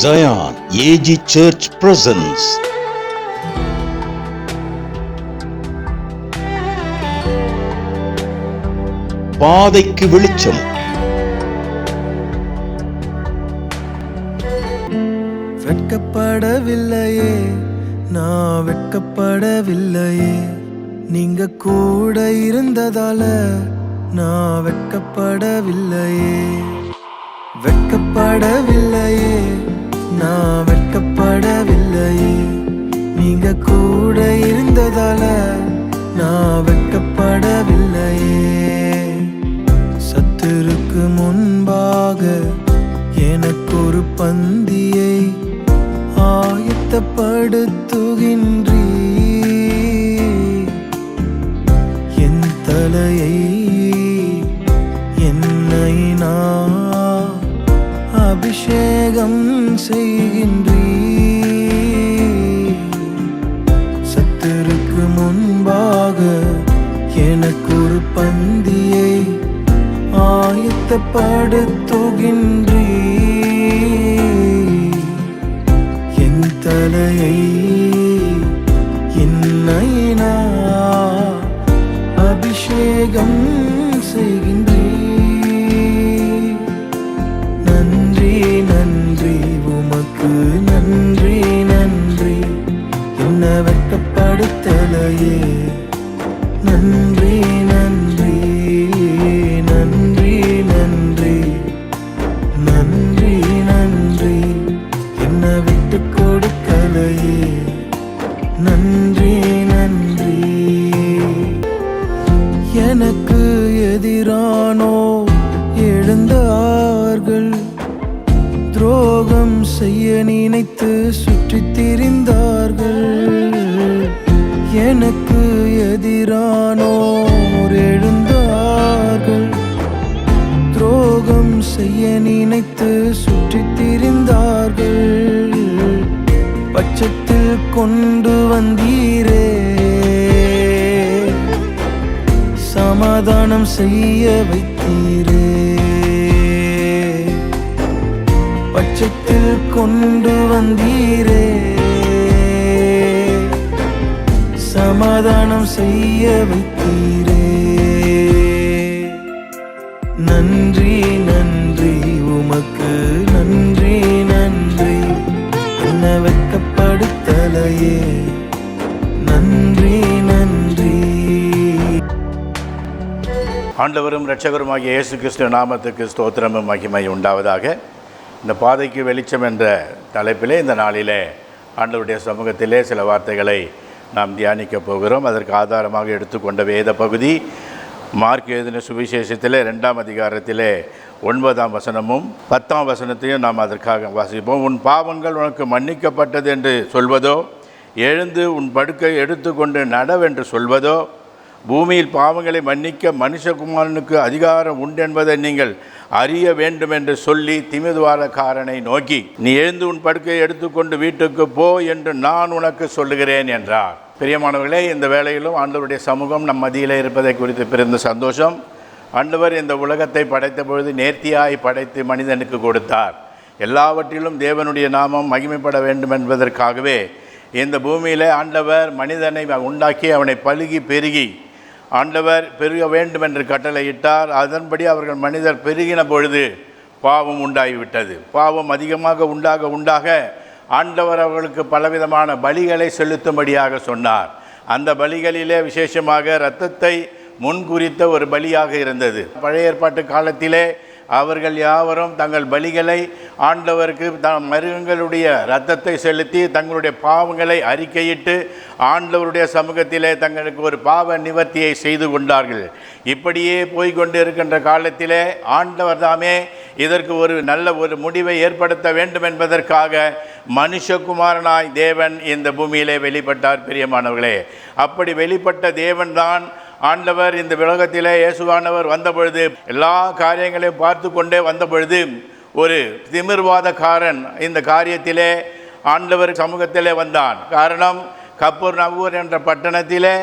Zion AG Church presents பாதைக்கு வெளிச்சம். வெட்கப்படவில்லையே, நான் வெட்கப்படவில்லையே, நீங்க கூட இருந்ததால நான் வெட்கப்படவில்லையே. வெட்கப்படவில்லையே, நான் வெட்கப்படவில்லையே, நீங்க கூட இருந்ததால நான் வெட்கப்படவில்லையே. சத்துருக்கு முன்பாக எனக்கு ஒரு பந்தியை ஆயத்தப்படுத்துகின்றீ. என் தலையை என்னை நான் அபிஷேகம் செய்கின்றீ. சத்துருக்கு முன்பாக எனக்கு ஒரு பந்தியை ஆயத்தப்படுத்துகின்றீ. என் தலையை என்னை நான் அபிஷேகம் செய்கின்றீ. நன்றி நன்றி உமக்கு நன்றி நன்றி, என்ன வெட்கப்படுத்தலையே. நன்றி நன்றி நன்றி நன்றி நன்றி நன்றி, என்ன விட்டு கொடுக்கலையே. நன்றி நன்றி. எனக்கு எதிரானோ எழுந்தார்கள், துரோகம் செய்ய நினைத்து சுற்றித் திரிந்தார்கள். எனக்கு எதிரானோர் எழுந்தார்கள், துரோகம் செய்ய நினைத்து சுற்றித் திரிந்தார்கள். பட்சத்தில் கொண்டு வந்தீரே, சமாதானம் செய்ய வைத்தீரே. பட்சத்தில் கொண்டு வந்தீரே, சமாதானம் செய்ய வைத்தீரே. நன்றி நன்றி உமக்கு நன்றி நன்றி, என்ன வெட்கப்படுத்தலையே. நன்றி நன்றி. ஆண்டவரும் இரட்சகருமாகிய இயேசு கிறிஸ்து நாமத்துக்கு ஸ்தோத்திரமும் மகிமை உண்டாவதாக. இந்த பாதைக்கு வெளிச்சம் என்ற தலைப்பிலே இந்த நாளிலே ஆண்டவருடைய சமூகத்திலே சில வார்த்தைகளை நாம் தியானிக்கப் போகிறோம். அதற்கு ஆதாரமாக எடுத்துக்கொண்ட வேத பகுதி மார்க் எழுதின சுவிசேஷத்திலே 2ஆம் அதிகாரத்திலே 9ஆம் வசனமும் 10ஆம் வசனத்தையும் நாம் அதற்காக வாசிப்போம். உன் பாவங்கள் உனக்கு மன்னிக்கப்பட்டது என்று சொல்வதோ, எழுந்து உன் படுக்கை எடுத்துக்கொண்டு நடவென்று சொல்வதோ, பூமியில் பாவங்களை மன்னிக்க மனுஷகுமாரனுக்கு அதிகாரம் உண்டு என்பதை நீங்கள் அறிய வேண்டும் என்று சொல்லி திமிர்வாதக்காரனை நோக்கி, நீ எழுந்து உன் படுக்கையை எடுத்துக்கொண்டு வீட்டுக்கு போ என்று நான் உனக்கு சொல்லுகிறேன் என்றார். பிரியமானவர்களே, இந்த வேளையிலும் ஆண்டவருடைய சமூகம் நம் மத்தியிலே இருப்பதை குறித்து பிறந்த சந்தோஷம். ஆண்டவர் இந்த உலகத்தை படைத்த பொழுது நேர்த்தியாய் படைத்து மனிதனுக்கு கொடுத்தார். எல்லாவற்றிலும் தேவனுடைய நாமம் மகிமைப்பட வேண்டும் என்பதற்காகவே இந்த பூமியிலே ஆண்டவர் மனிதனை உண்டாக்கி அவனை பலுகி பெருகி ஆண்டவர் பெருக வேண்டும் என்று கட்டளையிட்டார். அதன்படி அவர்கள் மனிதர் பெருகின பொழுது பாவம் உண்டாகிவிட்டது. பாவம் அதிகமாக உண்டாக ஆண்டவர் அவர்களுக்கு பலவிதமான பலிகளை செலுத்தும்படியாக சொன்னார். அந்த பலிகளிலே விசேஷமாக இரத்தத்தை முன்குறித்த ஒரு பலியாக இருந்தது. பழைய ஏற்பாட்டு காலத்திலே அவர்கள் யாவரும் தங்கள் பலிகளை ஆண்டவருக்கு மிருகங்களுடைய இரத்தத்தை செலுத்தி தங்களுடைய பாவங்களை அறிக்கையிட்டு ஆண்டவருடைய சமூகத்திலே தங்களுக்கு ஒரு பாவ நிவர்த்தியை செய்து கொண்டார்கள். இப்படியே போய்கொண்டு இருக்கின்ற காலத்திலே ஆண்டவர் தாமே இதற்கு ஒரு நல்ல ஒரு முடிவை ஏற்படுத்த வேண்டும் என்பதற்காக மனுஷகுமாரனாய் தேவன் இந்த பூமியிலே வெளிப்பட்டார். பிரியமானவர்களே, அப்படி வெளிப்பட்ட தேவன்தான் ஆண்டவர் இந்த உலகத்திலே இயேசுவானவர் வந்தபொழுது எல்லா காரியங்களையும் பார்த்து கொண்டே வந்தபொழுது ஒரு திமிர்வாதக்காரன் இந்த காரியத்திலே ஆண்டவர் சமூகத்திலே வந்தான். காரணம், கப்பர்நகூம் என்ற பட்டணத்திலே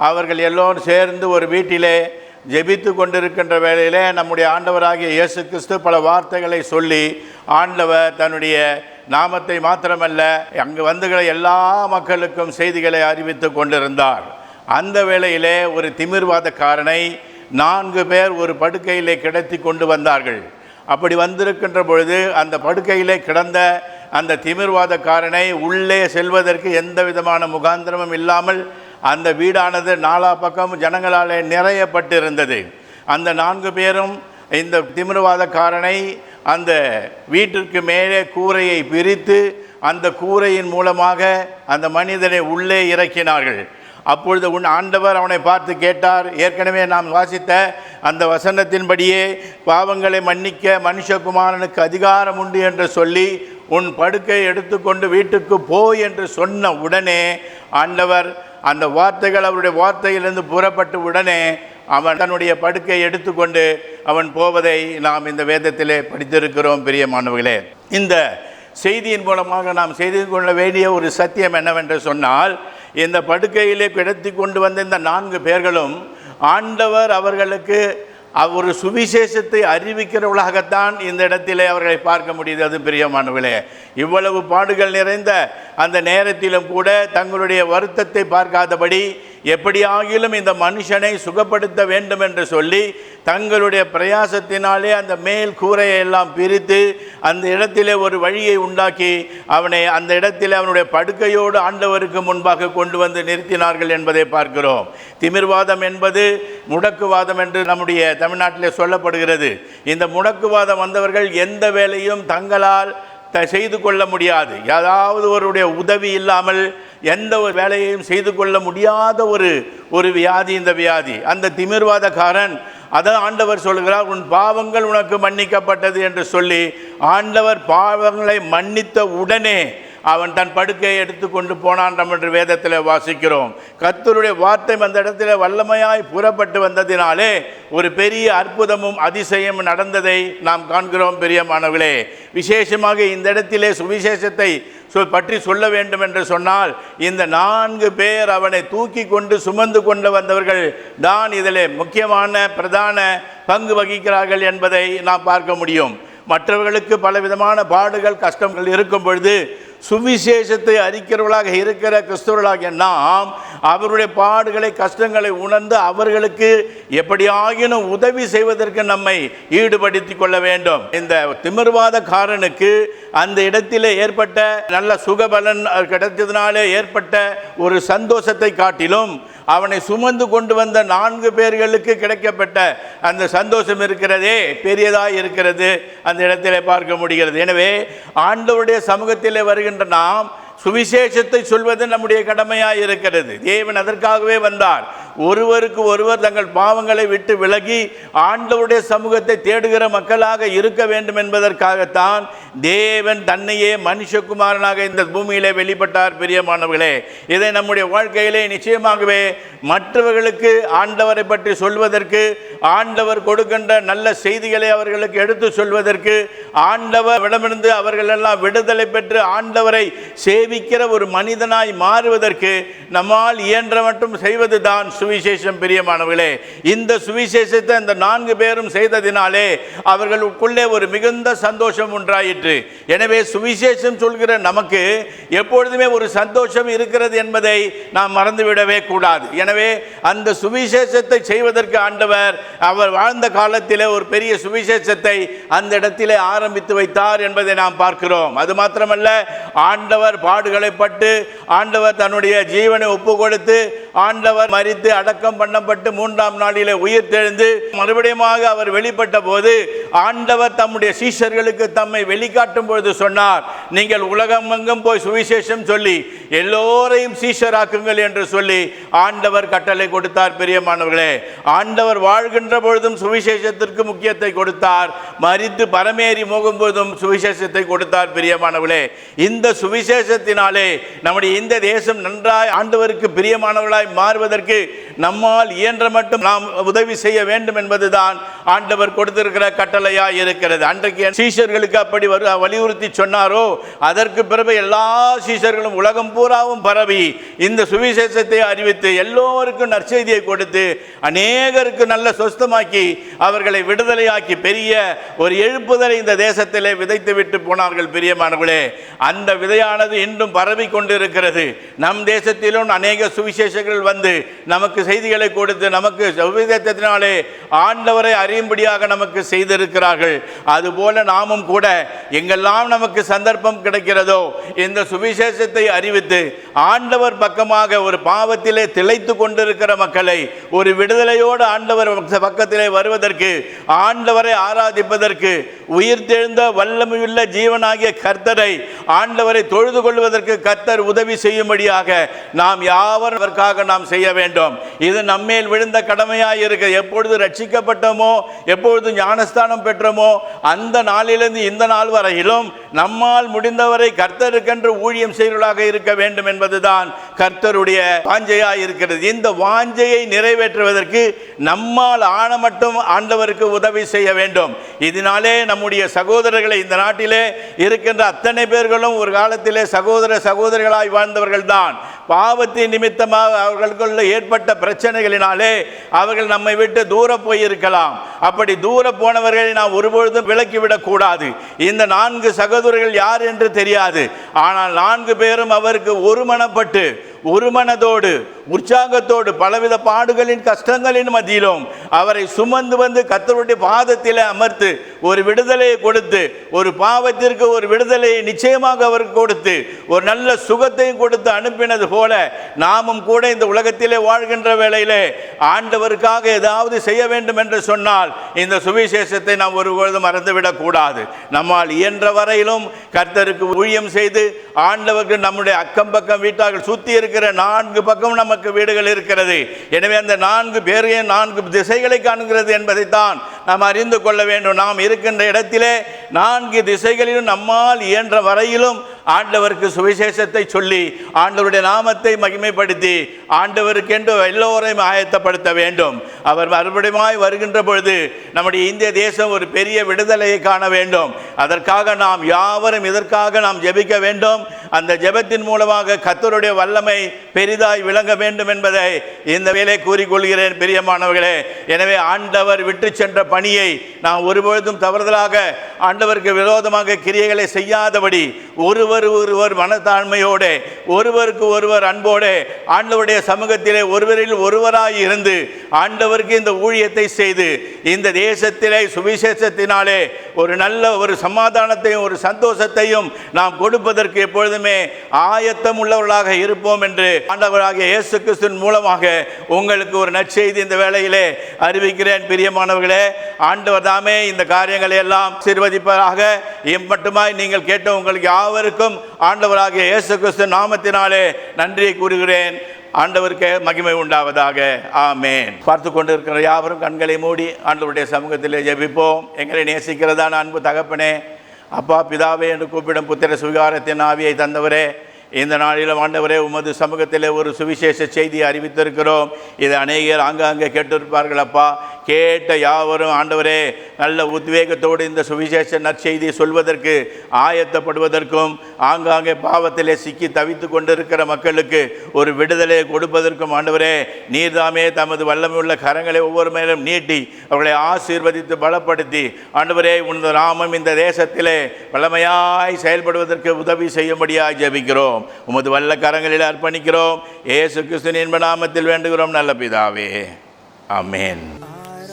அவர்கள் எல்லோரும் சேர்ந்து ஒரு வீட்டிலே ஜெபித்து கொண்டிருக்கின்ற வேளையிலே நம்முடைய ஆண்டவராகிய இயேசு கிறிஸ்து பல வார்த்தைகளை சொல்லி ஆண்டவர் தன்னுடைய நாமத்தை மாத்திரமல்ல, அங்கு வந்துகிற எல்லா மக்களுக்கும் செய்திகளை அறிவித்து கொண்டிருந்தார். அந்த வேளையிலே ஒரு திமிர்வாதக்காரனை 4 பேர் ஒரு படுக்கையிலே கிடத்தி கொண்டு வந்தார்கள். அப்படி வந்திருக்கின்ற பொழுது அந்த படுக்கையிலே கிடந்த அந்த திமிர்வாதக்காரனை உள்ளே செல்வதற்கு எந்த விதமான முகாந்திரமும் இல்லாமல் அந்த வீடானது 4 பக்கம் ஜனங்களாலே நிறையப்பட்டிருந்தது. அந்த 4 பேரும் இந்த திமிர்வாதக்காரனை அந்த வீட்டிற்கு மேலே கூரையை பிரித்து அந்த கூரையின் மூலமாக அந்த மனிதனை உள்ளே இறக்கினார்கள். அப்பொழுது ஆண்டவர் அவனை பார்த்து கேட்டார், ஏற்கனவே நாம் வாசித்த அந்த வசனத்தின்படியே பாவங்களை மன்னிக்க மனுஷகுமாரனுக்கு அதிகாரம் உண்டு என்று சொல்லி உன் படுக்கை எடுத்துக்கொண்டு வீட்டுக்கு போ என்று சொன்ன உடனே ஆண்டவர் அந்த வார்த்தைகள் அவருடைய வார்த்தையிலிருந்து புறப்பட்ட உடனே அவன் தன்னுடைய படுக்கை எடுத்துக்கொண்டு அவன் போவதை நாம் இந்த வேதத்திலே படித்திருக்கிறோம். பிரியமானவர்களே, இந்த செய்தியின் மூலமாக நாம் செய்து கொள்ள வேண்டிய ஒரு சத்தியம் என்னவென்று சொன்னால், இந்த படுக்கையிலே கிடத்தி கொண்டு வந்த இந்த 4 பேர்களும் ஆண்டவர் அவர்களுக்கு ஒரு சுவிசேஷத்தை அறிவிக்கிறவர்களாகத்தான் இந்த இடத்திலே அவர்களை பார்க்க முடியுது. அது பிரியமானவர்களே, இவ்வளவு பாடுகள் நிறைந்த அந்த நேரத்திலும் கூட தங்களுடைய வருத்தத்தை பார்க்காதபடி எப்படியாகிலும் இந்த மனுஷனை சுகப்படுத்த வேண்டும் என்று சொல்லி தங்களுடைய பிரயாசத்தினாலே அந்த மேல் கூரையை எல்லாம் பிரித்து அந்த இடத்திலே ஒரு வழியை உண்டாக்கி அவனை அந்த இடத்திலே அவனுடைய படுக்கையோடு ஆண்டவருக்கு முன்பாக கொண்டு வந்து நிறுத்தினார்கள் என்பதை பார்க்கிறோம். திமிர்வாதம் என்பது முடக்குவாதம் என்று நம்முடைய தமிழ்நாட்டிலே சொல்லப்படுகிறது. இந்த முடக்குவாதம் வந்தவர்கள் எந்த வேலையும் தங்களால் செய்து கொள்ள முடியாது. ஏதாவது ஒருடைய உதவி இல்லாமல் எந்த ஒரு வேலையையும் செய்து கொள்ள முடியாத ஒரு வியாதி இந்த வியாதி. அந்த திமிர்வாதக்காரன் அதான் ஆண்டவர் சொல்கிறார், உன் பாவங்கள் உனக்கு மன்னிக்கப்பட்டது என்று சொல்லி ஆண்டவர் பாவங்களை மன்னித்த உடனே அவன் தன் படுக்கையை எடுத்துக்கொண்டு போனான் என்று வேதத்தில் வாசிக்கிறோம். கர்த்தருடைய வார்த்தை அந்த இடத்துல வல்லமையாய் புறப்பட்டு வந்ததினாலே ஒரு பெரிய அற்புதமும் அதிசயமும் நடந்ததை நாம் காண்கிறோம். பிரியமானவர்களே, விசேஷமாக இந்த இடத்திலே சுவிசேஷத்தை பற்றி சொல்ல வேண்டும் என்று சொன்னால் இந்த 4 பேர் அவனை தூக்கி கொண்டு சுமந்து கொண்டு வந்தவர்கள் தான் இதிலே முக்கியமான பிரதான பங்கு வகிக்கிறார்கள் என்பதை நாம் பார்க்க முடியும். மற்றவர்களுக்கு பலவிதமான பாடுகள் கஷ்டங்கள் இருக்கும் பொழுது சுவிசேஷத்தை அறிக்கிறவர்களாக இருக்கிற கிறிஸ்தவர்களாகிய நாம் அவருடைய பாடுகளை கஷ்டங்களை உணர்ந்து அவர்களுக்கு எப்படியாகினும் உதவி செய்வதற்கு நம்மை ஈடுபடுத்திக் கொள்ள வேண்டும். இந்த திமிர்வாதக்காரனுக்கு அந்த இடத்திலே ஏற்பட்ட நல்ல சுகபலன் கிடைத்ததினாலே ஏற்பட்ட ஒரு சந்தோஷத்தை காட்டிலும் அவனை சுமந்து கொண்டு வந்த 4 பேர்களுக்கு கிடைக்கப்பட்ட அந்த சந்தோஷம் இருக்கிறதே பெரியதாக இருக்கிறது, அந்த இடத்திலே பார்க்க முடிகிறது. எனவே ஆண்டவருடைய சமூகத்திலே வருகின்ற நாம் சுவிசேஷத்தை சொல்வது நம்முடைய கடமையாக இருக்கிறது. தேவன் அதற்காகவே வந்தார். ஒருவருக்கு ஒருவர் தங்கள் பாவங்களை விட்டு விலகி ஆண்டவருடைய சமூகத்தை தேடுகிற மக்களாக இருக்க வேண்டும் என்பதற்காகத்தான் தேவன் தன்னையே மனுஷகுமாரனாக இந்த பூமியிலே வெளிப்பட்டார். பிரியமானவர்களே, இதை நம்முடைய வாழ்க்கையிலே நிச்சயமாகவே மற்றவர்களுக்கு ஆண்டவரை பற்றி சொல்வதற்கு, ஆண்டவர் கொடுக்கின்ற நல்ல செய்திகளை அவர்களுக்கு எடுத்து சொல்வதற்கு, ஆண்டவரிடமிருந்து அவர்கள் எல்லாம் விடுதலை பெற்று ஆண்டவரை சேவிக்கிற ஒரு மனிதனாய் மாறுவதற்கு நம்மால் இயன்ற மட்டும் செய்வதுதான் சுவிசேஷம். பிரியமானவர்களே, இந்த சுவிசேஷத்தை இந்த 4 பேரும் செய்ததினாலே அவர்களுக்குள்ளே ஒரு மிகுந்த சந்தோஷம் உண்டாயிற்று. எனவே சுவிசேஷம் சொல்கிற நமக்கு எப்பொழுதுமே ஒரு சந்தோஷம் இருக்கிறது என்பதை நாம் மறந்துவிடவே கூடாது. எனவே அந்த சுவிசேஷத்தை செய்வதற்கு ஆண்டவர் அவர் வாழ்ந்த காலத்திலே ஒரு பெரிய சுவிசேஷத்தை அந்த இடத்திலே ஆரம்பித்து வைத்தார் என்பதை நாம் பார்க்கிறோம். அது மாத்திரமல்ல, ஆண்டவர் பாடுகளை பட்டு ஆண்டவர் தன்னுடைய ஜீவனை ஒப்பு கொடுத்து ஆண்டவர் மரித்து அடக்கம் பண்ணப்பட்டு 3ஆம் நாளிலே உயிர் தெழுந்து மறுபடியும் அவர் வெளிப்பட்ட போது ஆண்டவர் தம்முடைய சீஷர்களுக்கு தம்மை வெளிக்காட்டும் பொழுது சொன்னார், நீங்கள் உலகமெங்கும் போய் சுவிசேஷம் சொல்லி எல்லோரையும் சீஷராக்குங்கள் என்று சொல்லி ஆண்டவர் கட்டளை கொடுத்தார். பிரியமானவர்களே, ஆண்டவர் வாழ்கின்ற பொழுதும் சுவிசேஷத்திற்கு முக்கியத்தை கொடுத்தார், மரித்து பரமேறி போகும்போதும் சுவிசேஷத்தை கொடுத்தார். பிரியமானவர்களே, இந்த சுவிசேஷத்தினாலே நம்முடைய இந்த தேசம் நன்றாய் ஆண்டவருக்கு பிரியமானவர்களாய் மாறுவதற்கு நம்மால் இயன்ற மட்டும் நாம் உதவி செய்ய வேண்டும் என்பதுதான் ஆண்டவர் கொடுத்திருக்கிற கட்டளையாய் இருக்கிறது. அன்றைக்கு சீஷர்களுக்கு அப்படி வலியுறுத்தி சொன்னாரோ, அதற்கு பிறகு எல்லா சீஷர்களும் உலகம் பூராவும் பரவி இந்த சுவிசேஷத்தை அறிவித்து எல்லோருக்கும் நற்செய்தியை கொடுத்து அநேகருக்கு நல்ல சொஸ்தமாக்கி அவர்களை விடுதலையாக்கி பெரிய ஒரு எழுப்புதலை இந்த தேசத்திலே விதைத்து விட்டு போனார்கள். பிரியமானவர்களே, அந்த விதையானது இன்றும் பரவி கொண்டிருக்கிறது. நம் தேசத்திலும் அநேக சுவிசேஷங்கள் வந்து நமக்கு செய்திகளை கொடுத்து நமக்கு சுவிசேஷத்தினாலே ஆண்டவரை அறியும்படியாக நமக்கு செய்திருக்கிறார்கள். அதுபோல நாமும் கூட எங்கெல்லாம் நமக்கு சந்தர்ப்பம் கிடைக்கிறதோ இந்த சுவிசேஷத்தை அறிவித்து ஆண்டவர் பக்கமாக ஒரு பாவத்திலே திளைத்து கொண்டிருக்கிற மக்களை ஒரு விடுதலையோடு ஆண்டவர் பக்கத்திலே வருவதற்கு, ஆண்டவரை ஆராதிப்பதற்கு, உயிர்த்தெழுந்த வல்லமையுள்ள ஜீவனாகிய கர்த்தரை ஆண்டவரை தொழுது கொள்வதற்கு கர்த்தர் உதவி செய்யும்படியாக நாம் யாவரும் அதற்காக நாம் செய்ய வேண்டும். இது நம்மேல் விழுந்த கடமையாக இருக்க. எப்பொழுது ரட்சிக்கப்பட்டோமோ, எப்பொழுது ஞானஸ்தானம் பெற்றோமோ அந்த நாளிலிருந்து இந்த நாள் வரையிலும் நம்மால் முடிந்தவரை கர்த்தருக்கென்று ஊழியம் செய்வர்களாக இருக்க வேண்டும் என்பதுதான் கர்த்தருடைய வாஞ்சையாக இருக்கிறது. இந்த வாஞ்சையை நிறைவேற்றுவதற்கு நம்மால் ஆன மட்டும் ஆண்டவருக்கு உதவி செய்ய வேண்டும். இதனாலே நம்முடைய சகோதரர்களை, இந்த நாட்டிலே இருக்கின்ற அத்தனை பேர்களும் ஒரு காலத்திலே சகோதரிகளாய் வாழ்ந்தவர்கள் தான். பாவத்தின் நிமித்தமாக அவர்களுக்குள்ள ஏற்பட்ட பிரச்சனைகளினாலே அவர்கள் நம்மை விட்டு தூர போயிருக்கலாம். அப்படி தூர போனவர்களை நாம் ஒருபொழுதும் விலக்கிவிடக் கூடாது. இந்த 4 சகோதரர்கள் யார் என்று தெரியாது. ஆனால் 4 பேரும் அவருக்கு ஒருமனப்பட்டு ஒரு மனதோடு உற்சாகத்தோடு பலவித பாடுகளின் கஷ்டங்களின் மத்தியிலும் அவரை சுமந்து வந்து கர்த்தருடைய பாதத்தில் அமர்த்து ஒரு விடுதலையை கொடுத்து, ஒரு பாவத்திற்கு ஒரு விடுதலையை நிச்சயமாக அவருக்கு கொடுத்து ஒரு நல்ல சுகத்தையும் கொடுத்து அனுப்பினது போல நாமும் கூட இந்த உலகத்திலே வாழ்கின்ற வேளையிலே ஆண்டவருக்காக ஏதாவது செய்ய வேண்டும் என்று சொன்னால் இந்த சுவிசேஷத்தை நாம் ஒருபொழுதும் மறந்துவிடக் கூடாது. நம்மால் இயன்ற வரையிலும் கர்த்தருக்கு ஊழியம் செய்து ஆண்டவருக்கு நம்முடைய அக்கம் பக்கம் வீட்டார்கள் சுற்றி இருக்கிற 4 பக்கம் நமக்கு வீடுகள் இருக்கிறது. எனவே அந்த 4 பேரையும் 4 திசைகளை காணுகிறது என்பதைத்தான் நாம் அறிந்து கொள்ள வேண்டும். நாம் இருக்கின்ற இடத்திலே 4 திசைகளிலும் நம்மால் இயன்ற வரையிலும் ஆண்டவருக்கு சுவிசேஷத்தை சொல்லி ஆண்டவருடைய நாமத்தை மகிமைப்படுத்தி ஆண்டவருக்கென்று எல்லோரையும் ஆயத்தப்படுத்த வேண்டும். அவர் மறுபடியுமாய் வருகின்ற பொழுது நம்முடைய இந்திய தேசம் ஒரு பெரிய விடுதலையை காண வேண்டும். அதற்காக நாம் யாவரும் இதற்காக நாம் ஜெபிக்க வேண்டும். அந்த ஜெபத்தின் மூலமாக கர்த்தருடைய வல்லமை பெரிதாய் விளங்க வேண்டும் என்பதை இந்த வேளை கூறிக்கொள்கிறேன். பிரியமானவர்களே, எனவே ஆண்டவர் விட்டு சென்ற பணியை நாம் ஒருபொழுதும் தவறுதலாக ஆண்டவருக்கு விரோதமாக கிரியைகளை செய்யாதபடி ஒருவர் மனத்தாழ்மையோடு ஒருவருக்கு ஒருவர் அன்போடு ஆண்டவருடைய சமூகத்திலே ஒருவரில் ஒருவராய் இருந்து ஆண்டவருக்கு இந்த ஊழியத்தை செய்து இந்த தேசத்திலே சுவிசேஷத்தினாலே ஒரு நல்ல ஒரு சமாதானத்தையும் ஒரு சந்தோஷத்தையும் நாம் கொடுப்பதற்கு எப்பொழுதுமே ஆயத்தம் உள்ளவர்களாக இருப்போம் என்று ஆண்டவராகிய இயேசு கிறிஸ்துவின் மூலமாக உங்களுக்கு ஒரு நற்செய்தி இந்த வேளையிலே அறிவிக்கிறேன். பிரியமானவர்களே, ஆண்டவர் தாமே இந்த காரியங்களை எல்லாம் ஆசீர்வதிப்பதாக. மட்டுமாய் நீங்கள் கேட்ட உங்களுக்கு யாவருக்கும் ஆண்டவராகிய இயேசு கிறிஸ்து நாமத்தினாலே நன்றியை கூறுகிறேன். ஆண்டவருக்கு மகிமை உண்டாவதாக. ஆமென். பார்த்து கொண்டிருக்கிற யாவரும் கண்களை மூடி ஆண்டவருடைய சமூகத்திலே ஜெபிப்போம். எங்களை நேசிக்கிறதான அன்பு தகப்பனே, அப்பா பிதாவே என்று கூப்பிடும் புத்திர சுவிகாரத்தின் ஆவியை தந்தவரே, இந்த நாளிலும் ஆண்டவரே உமது சமூகத்தில் ஒரு சுவிசேஷ செய்தியை அறிவித்திருக்கிறோம். இதை அநேகர் ஆங்காங்கே கேட்டிருப்பார்கள். அப்பா, கேட்ட யாவரும் ஆண்டவரே நல்ல உத்வேகத்தோடு இந்த சுவிசேஷ நற்செய்தியை சொல்வதற்கு ஆயத்தப்படுவதற்கும் ஆங்காங்கே பாவத்திலே சிக்கி தவித்து கொண்டிருக்கிற மக்களுக்கு ஒரு விடுதலையை கொடுப்பதற்கும் ஆண்டவரே நீர்தாமே தமது வல்லமையுள்ள கரங்களை ஒவ்வொரு மேலும் நீட்டி அவர்களை ஆசீர்வதித்து பலப்படுத்தி ஆண்டவரே உனது நாமம் இந்த தேசத்திலே வல்லமையாய் செயல்படுவதற்கு உதவி செய்யும்படியாய் ஜெபிக்கிறோம். உமது வல்ல கரங்களில் அர்ப்பணிக்கிறோம். இயேசு கிறிஸ்துவின் நாமத்தில் வேண்டுகிறோம் நல்ல பிதாவே. ஆமென்.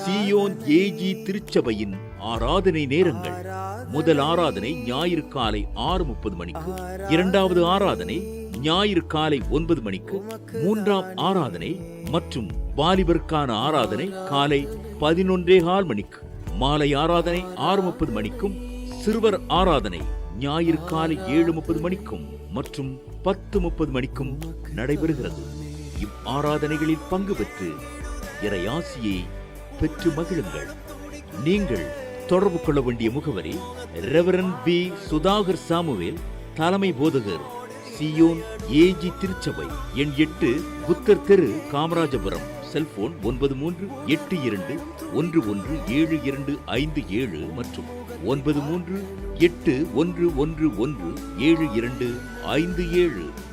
சீயோன் ஏஜி திருச்சபையின் ஆராதனை நேரங்கள்: முதல் ஆராதனை ஞாயிறு காலை 6:30 மணிக்கு, இரண்டாவது ஆராதனை ஞாயிறு காலை 9 மணிக்கு, மூன்றாம் ஆராதனை மற்றும் வாலிபருக்கான ஆராதனை காலை 11:15 மணிக்கு, மாலை ஆராதனை 6:30 மணிக்கும், சிறுவர் ஆராதனை ஞாயிறு காலை 7:30 மணிக்கும் மற்றும் 10:30 மணிக்கும் நடைபெறுகிறது. இவ் ஆராதனைகளில் பங்கு பெற்று இறையாசியை பெற்று மகிழுங்கள். நீங்கள் தொடர்பு கொள்ள வேண்டிய முகவரி: ரெவரண்ட் பி. சுதாகர் சாமுவேல், தலைமை போதகர், சீயோன் ஏஜி திருச்சபை, எண் 8, புத்தர் தெரு, காமராஜபுரம், செல்போன் 9382117257 மற்றும் 9381117257